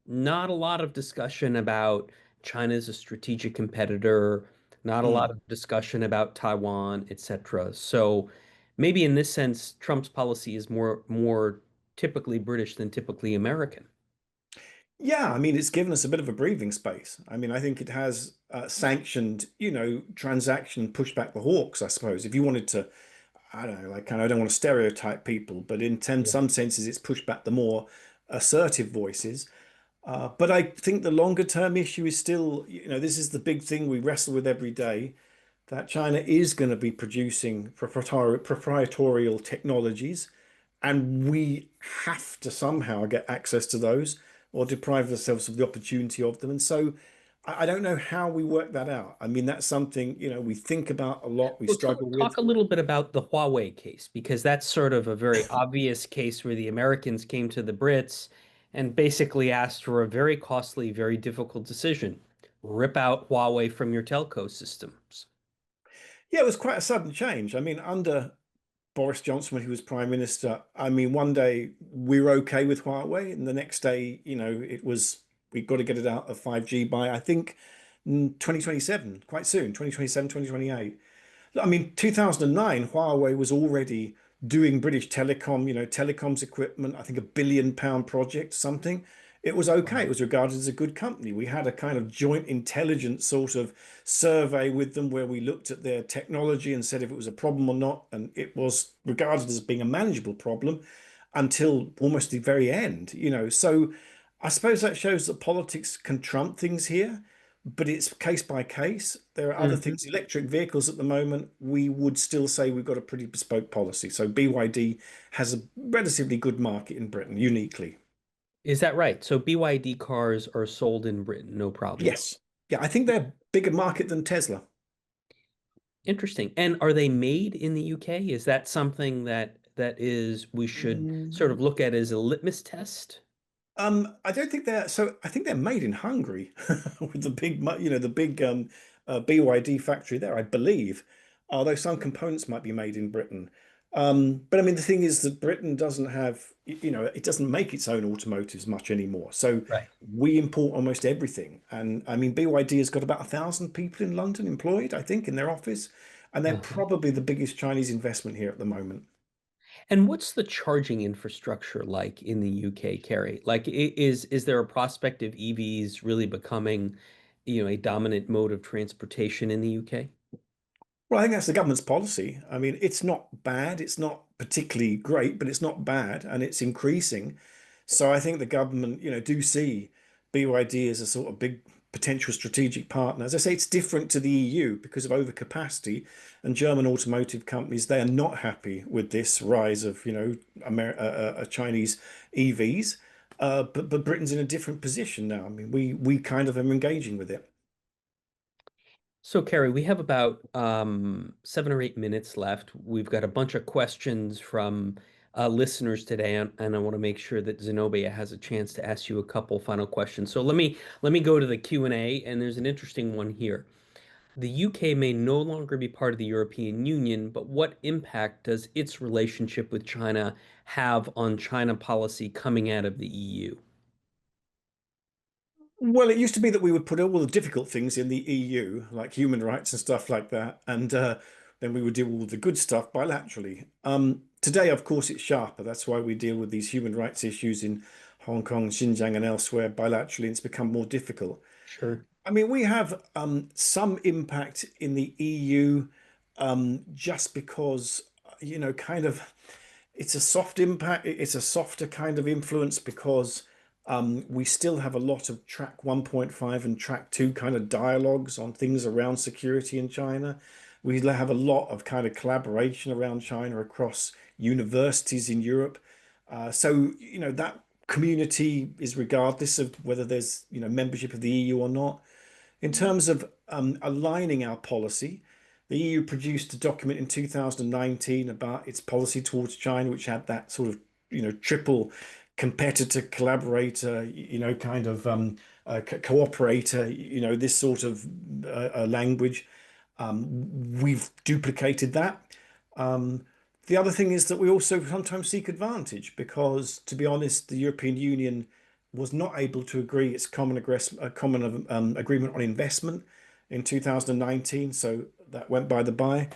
Not a lot of discussion about China as a strategic competitor, not a lot Mm. of discussion about Taiwan, etc. So maybe in this sense, Trump's policy is more typically British than typically American. Yeah, I mean, it's given us a bit of a breathing space. I mean, I think it has sanctioned, transaction, pushed back the hawks, I suppose. If you wanted to, I don't know, like, kind of, I don't want to stereotype people, but in Yeah. some senses, it's pushed back the more assertive voices. But I think the longer term issue is still, this is the big thing we wrestle with every day, that China is going to be producing proprietarial technologies, and we have to somehow get access to those or deprive ourselves of the opportunity of them. And so I don't know how we work that out. I mean, that's something, we think about a lot, we Well, struggle talk with. a little bit about the Huawei case, because that's sort of a very obvious case where the Americans came to the Brits and basically asked for a very costly, very difficult decision. Rip out Huawei from your telco systems. Yeah, it was quite a sudden change. I mean, under Boris Johnson when he was Prime Minister, I mean, one day we were okay with Huawei, and the next day, it was we've got to get it out of 5G by I think 2027, quite soon, 2027, 2028. I mean, 2009, Huawei was already doing British telecom, telecoms equipment, I think £1 billion project, something. It was okay. It Wow. was regarded as a good company. We had a kind of joint intelligence sort of survey with them where we looked at their technology and said if it was a problem or not. And it was regarded as being a manageable problem until almost the very end, So I suppose that shows that politics can trump things here, but it's case by case. There are other Mhm. things. Electric vehicles at the moment, we would still say we've got a pretty bespoke policy. So BYD has a relatively good market in Britain, uniquely. Is that right? So BYD cars are sold in Britain, no problem. Yes. Yeah, I think they're a bigger market than Tesla. Interesting. And are they made in the UK? Is that something that we should sort Mm. of look at as a litmus test? I don't think they're so. I think they're made in Hungary with the big, the big BYD factory there, I believe. Although some components might be made in Britain. But I mean, the thing is that Britain doesn't have, it doesn't make its own automotives much anymore. So Right. we import almost everything. And I mean, BYD has got about 1,000 people in London employed, I think, in their office, and they're Uh-huh. probably the biggest Chinese investment here at the moment. And what's the charging infrastructure like in the UK, Kerry? Like, is there a prospect of EVs really becoming, a dominant mode of transportation in the UK? Well, I think that's the government's policy. I mean, it's not bad. It's not particularly great, but it's not bad, and it's increasing. So I think the government, do see BYD as a sort of big potential strategic partner. As I say, it's different to the EU because of overcapacity, and German automotive companies, they are not happy with this rise of, Chinese EVs. But Britain's in a different position now. I mean, we kind of are engaging with it. So, Kerry, we have about 7 or 8 minutes left. We've got a bunch of questions from listeners today, and I want to make sure that Zenobia has a chance to ask you a couple final questions. So let me go to the Q&A, and there's an interesting one here. The UK may no longer be part of the European Union, but what impact does its relationship with China have on China policy coming out of the EU? Well, it used to be that we would put all the difficult things in the EU, like human rights and stuff like that, and then we would do all the good stuff bilaterally. Today, of course, it's sharper. That's why we deal with these human rights issues in Hong Kong, Xinjiang, and elsewhere bilaterally. It's become more difficult. Sure. I mean, we have some impact in the EU just because, kind of it's a soft impact. It's a softer kind of influence because we still have a lot of track 1.5 and track 2 kind of dialogues on things around security in China. We have a lot of kind of collaboration around China across universities in Europe. So, that community is regardless of whether there's, membership of the EU or not. In terms of aligning our policy, the EU produced a document in 2019 about its policy towards China, which had that sort of, triple competitor, collaborator, kind of cooperator, this sort of language. We've duplicated that. The other thing is that we also sometimes seek advantage because, to be honest, the European Union was not able to agree its common agreement on investment in 2019, so that went by the by.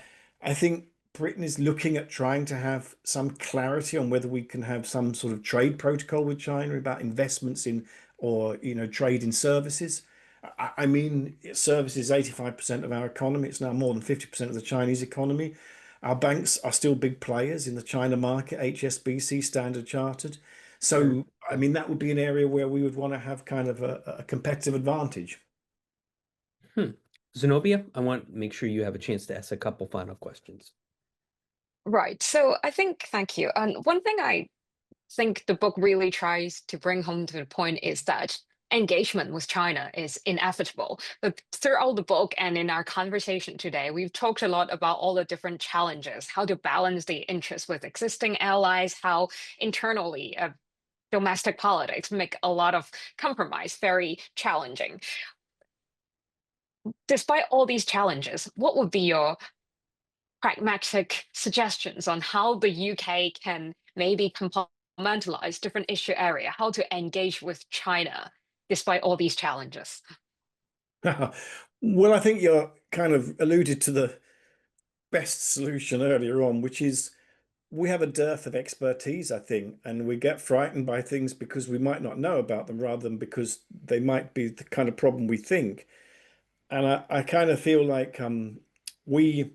I think Britain is looking at trying to have some clarity on whether we can have some sort of trade protocol with China about investments in or trade in services. I mean, service is 85% of our economy. It's now more than 50% of the Chinese economy. Our banks are still big players in the China market, HSBC, Standard Chartered. Sure. So, I mean, that would be an area where we would want to have kind of a competitive advantage. Hmm. Zenobia, I want to make sure you have a chance to ask a couple final questions. Right. So I think, thank you. And one thing I think the book really tries to bring home to the point is that engagement with China is inevitable. But throughout the book and in our conversation today, we've talked a lot about all the different challenges, how to balance the interests with existing allies, how internally domestic politics make a lot of compromise very challenging. Despite all these challenges, what would be your pragmatic suggestions on how the UK can maybe compartmentalize different issue area, how to engage with China despite all these challenges? Well, I think you're kind of alluded to the best solution earlier on, which is we have a dearth of expertise, I think, and we get frightened by things because we might not know about them rather than because they might be the kind of problem we think. And I kind of feel like we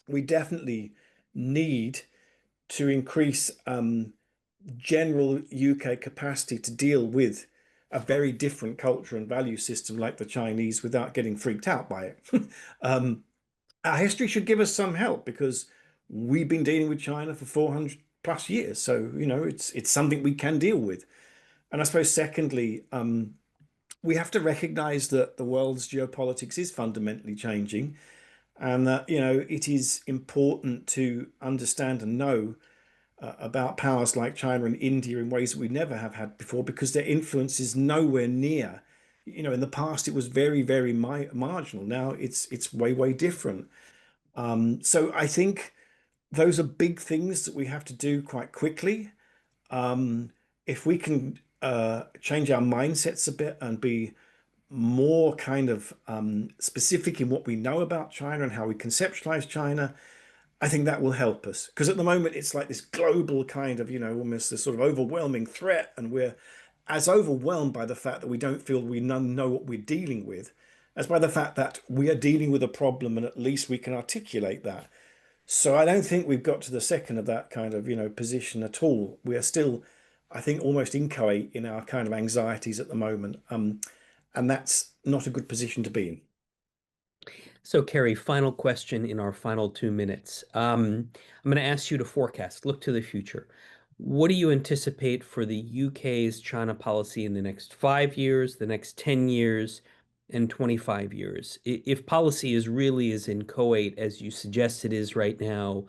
we definitely need to increase general UK capacity to deal with a very different culture and value system like the Chinese without getting freaked out by it. um, our history should give us some help because we've been dealing with China for 400 plus years. So, it's something we can deal with. And I suppose secondly, we have to recognize that the world's geopolitics is fundamentally changing and that, it is important to understand and know about powers like China and India in ways that we never have had before because their influence is nowhere near. In the past it was very, very marginal. Now it's way, way different. So I think those are big things that we have to do quite quickly. If we can change our mindsets a bit and be more kind of specific in what we know about China and how we conceptualize China, I think that will help us. Because at the moment, it's like this global kind of, almost this sort of overwhelming threat. And we're as overwhelmed by the fact that we don't feel we know what we're dealing with as by the fact that we are dealing with a problem and at least we can articulate that. So I don't think we've got to the second of that kind of, position at all. We are still, I think, almost inchoate in our kind of anxieties at the moment. And that's not a good position to be in. So, Kerry, final question in our final 2 minutes. I'm going to ask you to forecast, look to the future. What do you anticipate for the UK's China policy in the next 5 years, the next 10 years, and 25 years? If policy is really as inchoate as you suggest it is right now,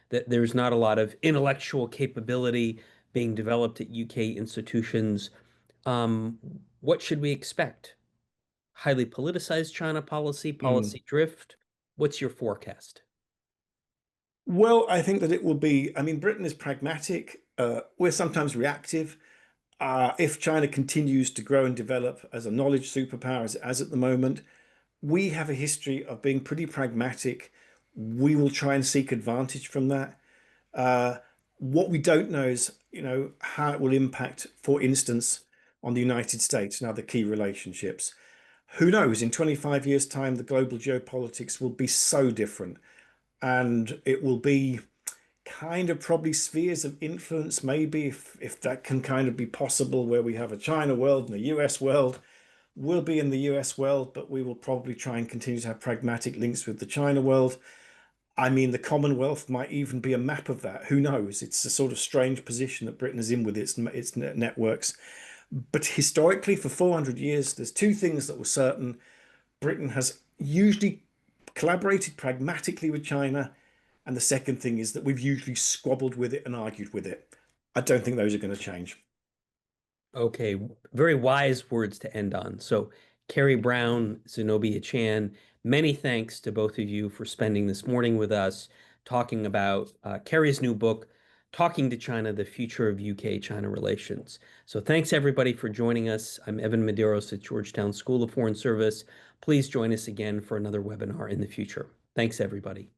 that there's not a lot of intellectual capability being developed at UK institutions, um, what should we expect? Highly politicized China policy, Mm. policy drift? What's your forecast? Well, I think that it will be, I mean, Britain is pragmatic. We're sometimes reactive. If China continues to grow and develop as a knowledge superpower as at the moment, we have a history of being pretty pragmatic. We will try and seek advantage from that. Uh, what we don't know is, how it will impact, for instance, on the United States and other key relationships. Who knows? In 25 years' time, the global geopolitics will be so different, and it will be kind of probably spheres of influence, maybe if that can kind of be possible, where we have a China world and a US world. We'll be in the US world, but we will probably try and continue to have pragmatic links with the China world. I mean, the Commonwealth might even be a map of that. Who knows? It's a sort of strange position that Britain is in with its networks. But historically, for 400 years, there's two things that were certain. Britain has usually collaborated pragmatically with China. And the second thing is that we've usually squabbled with it and argued with it. I don't think those are going to change. Okay, very wise words to end on. So, Kerry Brown, Zenobia Chan, many thanks to both of you for spending this morning with us talking about Kerry's new book, Talking to China, the Future of UK-China Relations. So thanks everybody for joining us. I'm Evan Medeiros at Georgetown School of Foreign Service. Please join us again for another webinar in the future. Thanks, everybody.